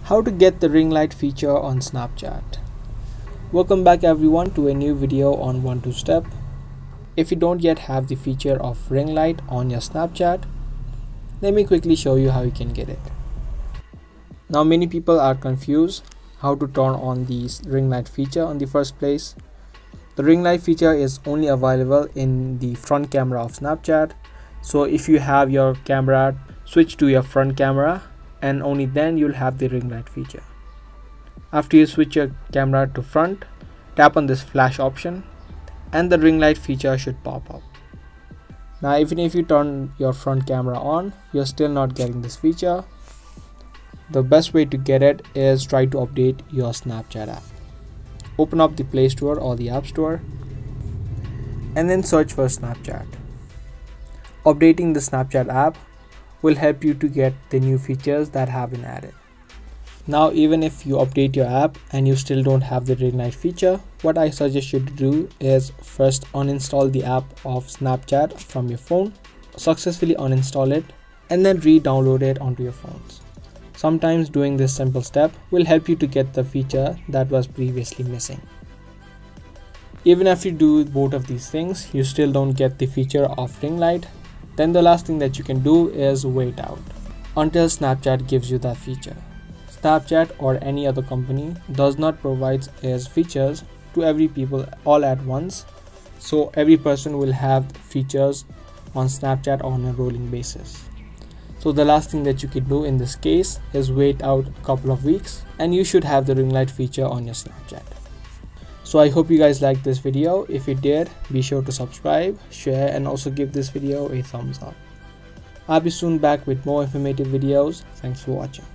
How to get the ring light feature on Snapchat. Welcome back everyone to a new video on 1-2 step. If you don't yet have the feature of ring light on your Snapchat, let me quickly show you how you can get it. Now many people are confused how to turn on the ring light feature on the first place. The ring light feature is only available in the front camera of Snapchat. So if you have your camera, switch to your front camera and only then you'll have the ring light feature. After you switch your camera to front, tap on this flash option and the ring light feature should pop up. Now even if you turn your front camera on, you're still not getting this feature. The best way to get it is try to update your Snapchat app. Open up the Play Store or the App Store and then search for Snapchat. Updating the Snapchat app will help you to get the new features that have been added. Now even if you update your app and you still don't have the ring light feature, what I suggest you to do is first uninstall the app of Snapchat from your phone, successfully uninstall it and then re-download it onto your phones. Sometimes doing this simple step will help you to get the feature that was previously missing. Even if you do both of these things, you still don't get the feature of ring light, then the last thing that you can do is wait out until Snapchat gives you that feature. Snapchat or any other company does not provide its features to every people all at once, so every person will have features on Snapchat on a rolling basis. So the last thing that you can do in this case is wait out a couple of weeks and you should have the ring light feature on your Snapchat. So I hope you guys liked this video. If you did, be sure to subscribe, share and also give this video a thumbs up. I'll be soon back with more informative videos. Thanks for watching.